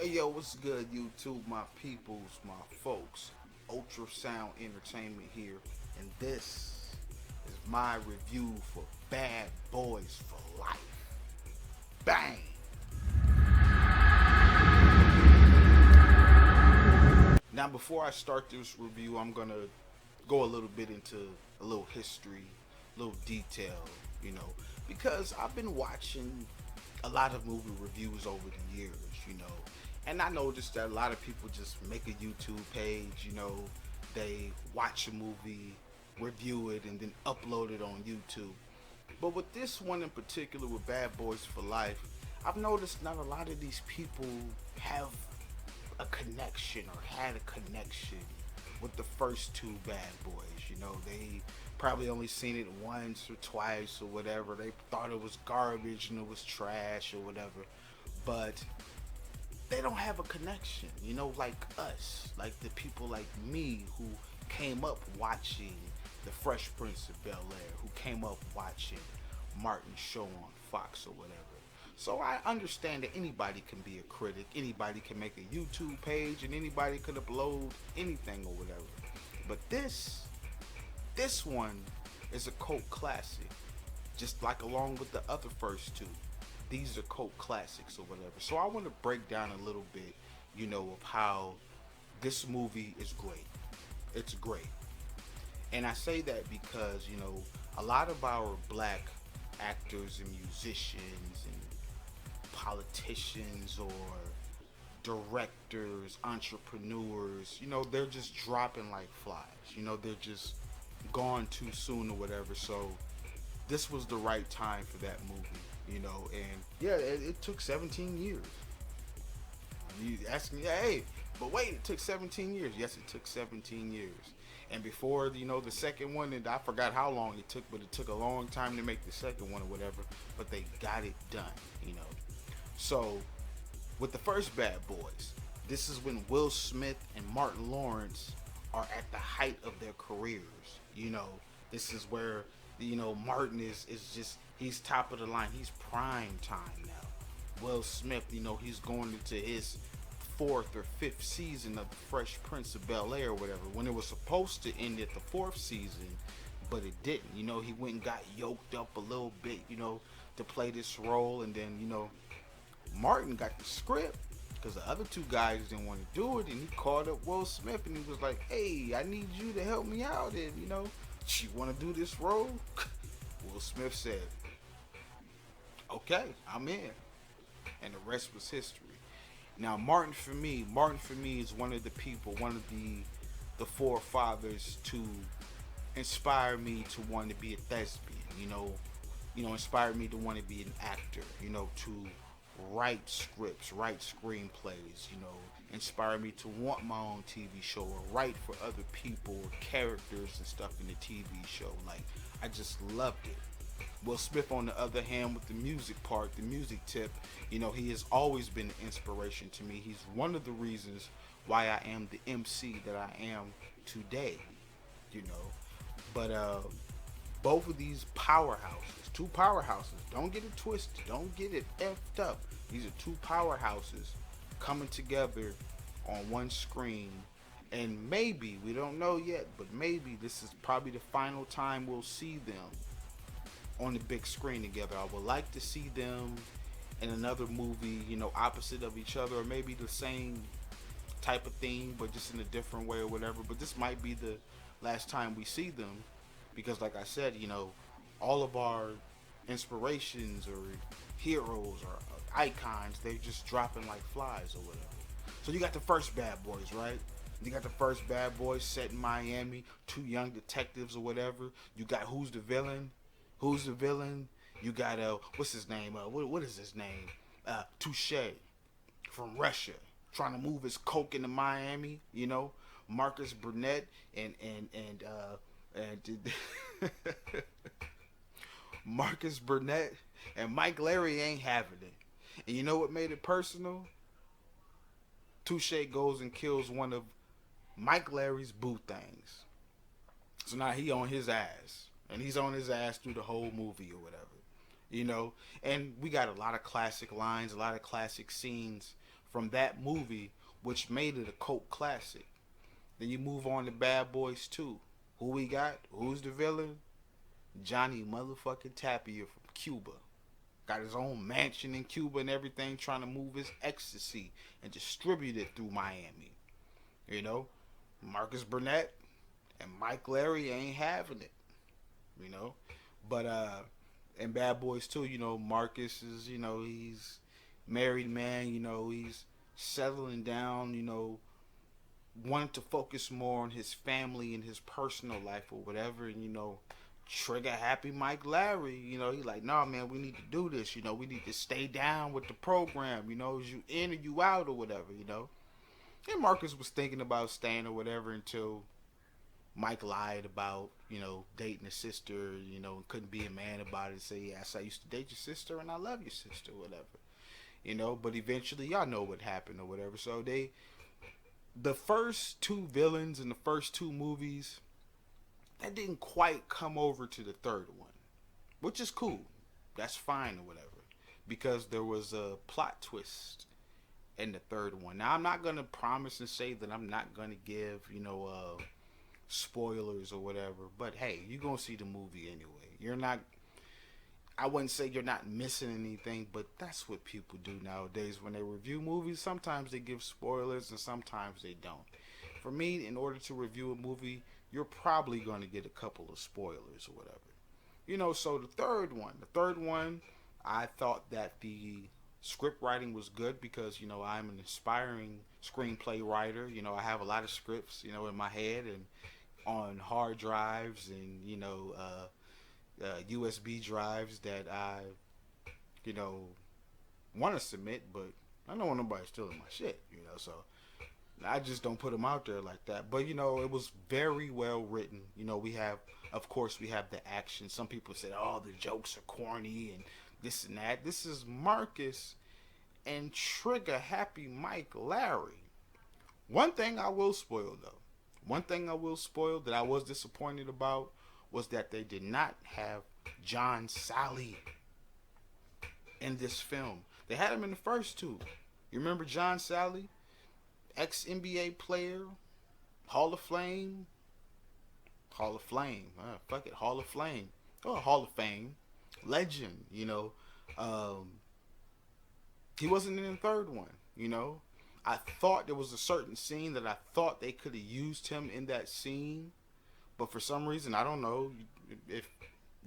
Hey yo, what's good, YouTube, my peoples, my folks? Ultrasound Entertainment here, and this is my review for Bad Boys for Life. Bang! Now, before I start this review, I'm gonna go a little bit into a little history, a little detail, you know, because I've been watching a lot of movie reviews over the years, you know, and I noticed that a lot of people just make a YouTube page, you know, they watch a movie, review it, and then upload it on YouTube. But with this one in particular, with Bad Boys for Life, I've noticed not a lot of these people have a connection or had a connection with the first two Bad Boys. You know, they probably only seen it once or twice or whatever. They thought it was garbage and it was trash or whatever. But they don't have a connection, you know, like us, like the people like me who came up watching The Fresh Prince of Bel Air, who came up watching Martin's show on Fox or whatever. So I understand that anybody can be a critic, anybody can make a YouTube page, and anybody could upload anything or whatever. But this one is a cult classic, just like along with the other first two. These are cult classics or whatever. So I want to break down a little bit, you know, of how this movie is great. It's great. And I say that because, you know, a lot of our black actors and musicians and politicians or directors, entrepreneurs, you know, they're just dropping like flies. You know, they're just gone too soon or whatever. So this was the right time for that movie, you know. And yeah, it took 17 years. You ask me, hey, but wait, it took 17 years. Yes, it took 17 years. And before, you know, the second one, and I forgot how long it took, but it took a long time to make the second one or whatever. But they got it done, you know. So with the first Bad Boys, this is when Will Smith and Martin Lawrence are at the height of their careers. You know, this is where, you know, Martin is just, he's top of the line. He's prime time now. Will Smith, you know, he's going into his fourth or fifth season of the Fresh Prince of Bel Air or whatever, when it was supposed to end at the fourth season, but it didn't. You know, he went and got yoked up a little bit, you know, to play this role, and then, you know, Martin got the script because the other two guys didn't want to do it, and he called up Will Smith and he was like, hey, I need you to help me out, and, you know, you want to do this role? Will Smith said, okay, I'm in. And the rest was history. Now, Martin for me is one of the people, one of the forefathers to inspire me to want to be a thespian, you know, inspired me to want to be an actor, you know, to write scripts, write screenplays, you know, inspire me to want my own TV show or write for other people or characters and stuff in the TV show. Like, I just loved it. Will Smith, on the other hand, with the music part, the music tip, you know, he has always been an inspiration to me. He's one of the reasons why I am the MC that I am today, you know. But both of these powerhouses, two powerhouses, don't get it twisted, don't get it effed up. These are two powerhouses coming together on one screen. And maybe, we don't know yet, but maybe this is probably the final time we'll see them on the big screen together. I would like to see them in another movie, you know, opposite of each other, or maybe the same type of thing, but just in a different way or whatever. But this might be the last time we see them, because like I said, you know, all of our inspirations or heroes or icons, they're just dropping like flies or whatever. So you got the first Bad Boys, right? You got the first Bad Boys set in Miami, two young detectives or whatever. You got who's the villain? Who's the villain? You got what's his name? What is his name? Touche from Russia, trying to move his coke into Miami. You know, Marcus Burnett and Marcus Burnett and Mike Larry ain't having it. And you know what made it personal? Touche goes and kills one of Mike Larry's boo things. So now he on his ass. And he's on his ass through the whole movie or whatever. You know? And we got a lot of classic lines, a lot of classic scenes from that movie, which made it a cult classic. Then you move on to Bad Boys 2. Who we got? Who's the villain? Johnny motherfucking Tapia from Cuba. Got his own mansion in Cuba and everything, trying to move his ecstasy and distribute it through Miami. You know, Marcus Burnett and Mike Larry ain't having it. You know, but in Bad Boys 2, Marcus is, he's married man. He's settling down. Wanted to focus more on his family and his personal life or whatever, and trigger happy Mike Larry, he's like, nah man, we need to do this, we need to stay down with the program, is you in or you out or whatever. And Marcus was thinking about staying or whatever until Mike lied about, dating his sister, and couldn't be a man about it. Say, yes, I used to date your sister and I love your sister, whatever. But eventually y'all know what happened or whatever. So the first two villains in the first two movies, that didn't quite come over to the third one, which is cool. That's fine or whatever, because there was a plot twist in the third one. Now, I'm not going to promise and say that I'm not going to give, spoilers or whatever, but hey, you're going to see the movie anyway. I wouldn't say you're not missing anything, but that's what people do nowadays when they review movies. Sometimes they give spoilers and sometimes they don't. For me, in order to review a movie, you're probably going to get a couple of spoilers or whatever. So the third one, I thought that the script writing was good because, I'm an aspiring screenplay writer. I have a lot of scripts, in my head and on hard drives and, USB drives that I, want to submit, but I don't want nobody stealing my shit, so I just don't put them out there like that. But, it was very well written. Of course, we have the action. Some people said, oh, the jokes are corny and this and that. This is Marcus and trigger happy Mike Larry. One thing I will spoil, though. One thing I will spoil that I was disappointed about was that they did not have John Sally in this film. They had him in the first two. You remember John Sally? Ex-NBA player, Hall of Fame. Fuck it, Hall of Flame. Oh, Hall of Fame. Legend, He wasn't in the third one, I thought there was a certain scene that I thought they could have used him in that scene. But for some reason, I don't know if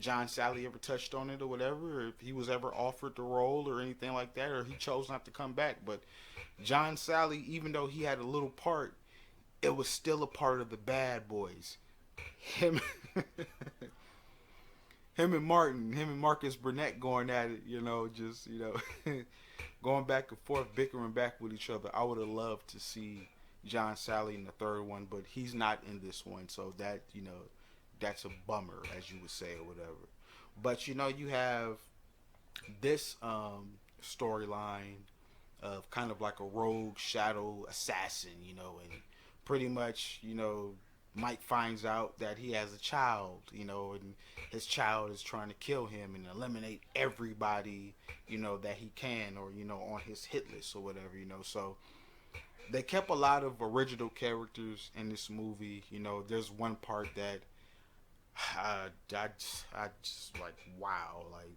John Sally ever touched on it or whatever, or if he was ever offered the role or anything like that, or he chose not to come back. But John Sally, even though he had a little part, it was still a part of the Bad Boys. Him, him and Marcus Burnett going at it, going back and forth, bickering back with each other. I would have loved to see John Sally in the third one, but he's not in this one, so that, that's a bummer, as you would say, or whatever. But, you have this storyline of kind of like a rogue shadow assassin, and pretty much, Mike finds out that he has a child, and his child is trying to kill him and eliminate everybody, that he can, or, on his hit list or whatever, so they kept a lot of original characters in this movie. There's one part that I just like, wow, like,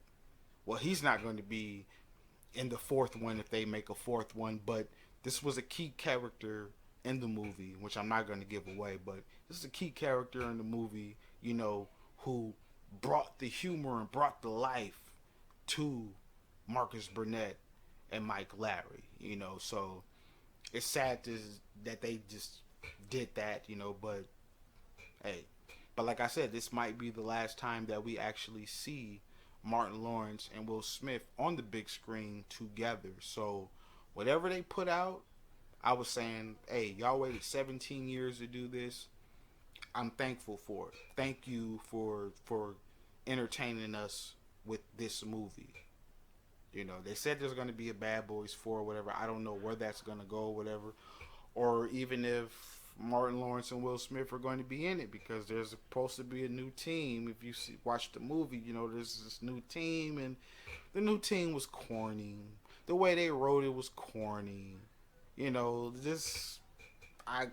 well, he's not going to be in the fourth one if they make a fourth one, but this was a key character in the movie, which I'm not going to give away, but this is a key character in the movie, who brought the humor and brought the life to Marcus Burnett and Mike Larry, so it's sad that they just did that, but hey. But like I said, this might be the last time that we actually see Martin Lawrence and Will Smith on the big screen together. So whatever they put out, I was saying, hey, y'all waited 17 years to do this. I'm thankful for it. Thank you for entertaining us with this movie. They said there's going to be a Bad Boys 4 or whatever. I don't know where that's going to go or whatever. Or even if Martin Lawrence and Will Smith are going to be in it, because there's supposed to be a new team. If you watch the movie, there's this new team, and the new team was corny. The way they wrote it was corny. This I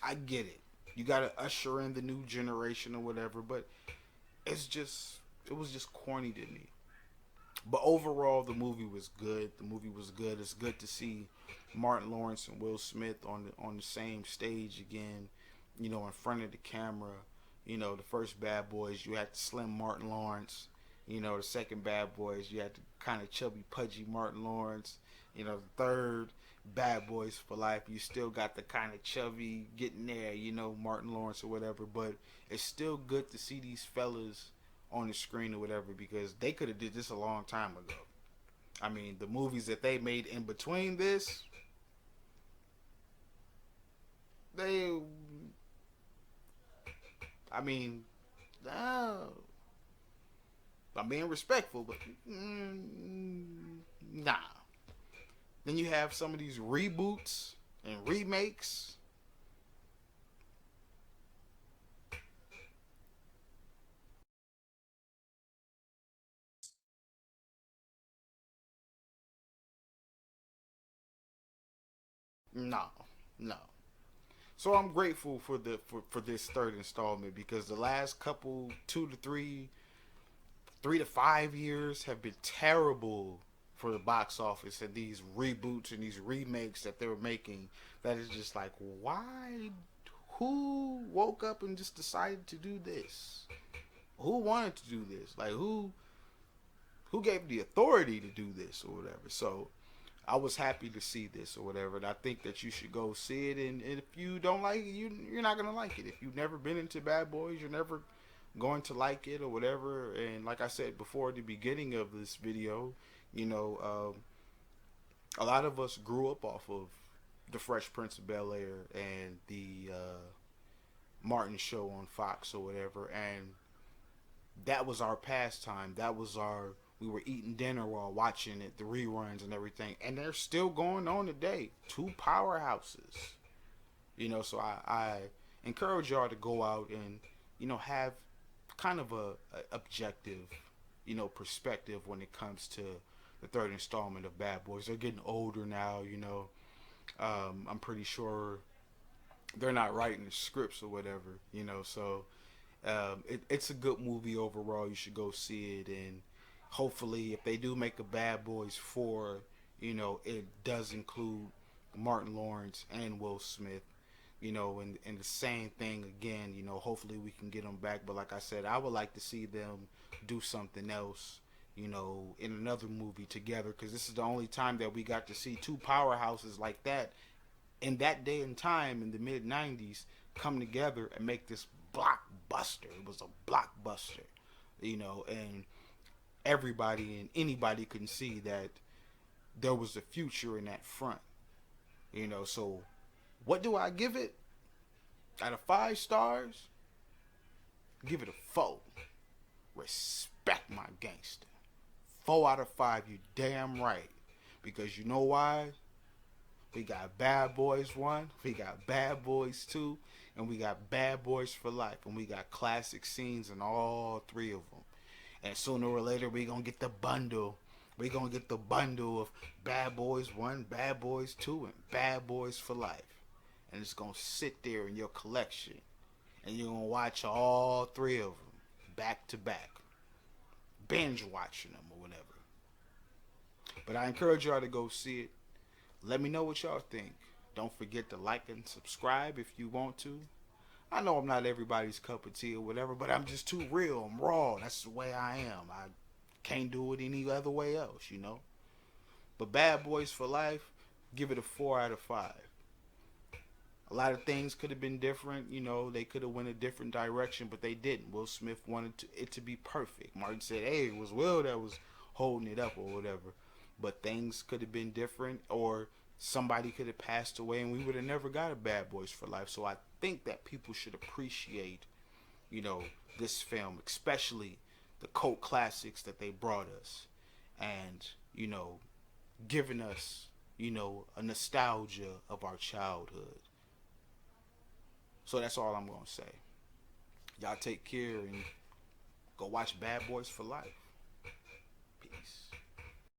I get it. You got to usher in the new generation or whatever, but it was just corny to me. But overall, the movie was good. The movie was good. It's good to see Martin Lawrence and Will Smith on the same stage again. In front of the camera. The first Bad Boys, you had the slim Martin Lawrence. The second Bad Boys, you had the kind of chubby, pudgy Martin Lawrence. The third Bad Boys for Life, you still got the kind of chubby, getting there, Martin Lawrence or whatever. But it's still good to see these fellas on the screen or whatever, because they could have did this a long time ago. I mean, the movies that they made in between this, they, I mean, uh, I'm being respectful, but nah. Then you have some of these reboots and remakes. No, no. So I'm grateful for this third installment, because the last couple 3 to 5 years have been terrible for the box office, and these reboots and these remakes that they're making, that is just like, why, who woke up and just decided to do this? Who wanted to do this? Like, who gave the authority to do this or whatever? So I was happy to see this or whatever, and I think that you should go see it. And if you don't like it, you're not gonna like it. If you've never been into Bad Boys, you're never going to like it or whatever. And like I said before at the beginning of this video, you know, a lot of us grew up off of the Fresh Prince of Bel Air and the Martin Show on Fox or whatever, and that was our pastime. That was our, we were eating dinner while watching it, the reruns and everything, and they're still going on today. Two powerhouses, So I encourage y'all to go out and have kind of a objective, perspective when it comes to the third installment of Bad Boys. They're getting older now, I'm pretty sure they're not writing the scripts or whatever, So it's a good movie overall. You should go see it, and hopefully, if they do make a Bad Boys 4, it does include Martin Lawrence and Will Smith. And the same thing again. Hopefully we can get them back. But like I said, I would like to see them do something else. In another movie together, because this is the only time that we got to see two powerhouses like that in that day and time in the mid '90s come together and make this blockbuster. It was a blockbuster, and everybody and anybody can see that there was a future in that front, So, what do I give it? Out of 5 stars, give it a 4. Respect my gangster. 4 out of 5, you damn right. Because you know why? We got Bad Boys 1, we got Bad Boys 2, and we got Bad Boys for Life. And we got classic scenes in all three of them. And sooner or later, we going to get the bundle. We going to get the bundle of Bad Boys 1, Bad Boys 2, and Bad Boys for Life. And it's going to sit there in your collection. And you're going to watch all three of them back to back. Binge watching them or whatever. But I encourage y'all to go see it. Let me know what y'all think. Don't forget to like and subscribe if you want to. I know I'm not everybody's cup of tea or whatever, but I'm just too real. I'm raw. That's the way I am. I can't do it any other way else, But Bad Boys for Life, give it a 4 out of 5. A lot of things could have been different, They could have went a different direction, but they didn't. Will Smith wanted it to be perfect. Martin said, "Hey, it was Will that was holding it up or whatever." But things could have been different, or somebody could have passed away, and we would have never got a Bad Boys for Life. So I think that people should appreciate, this film, especially the cult classics that they brought us, and giving us, a nostalgia of our childhood. So that's all I'm gonna say. Y'all take care and go watch Bad Boys for Life.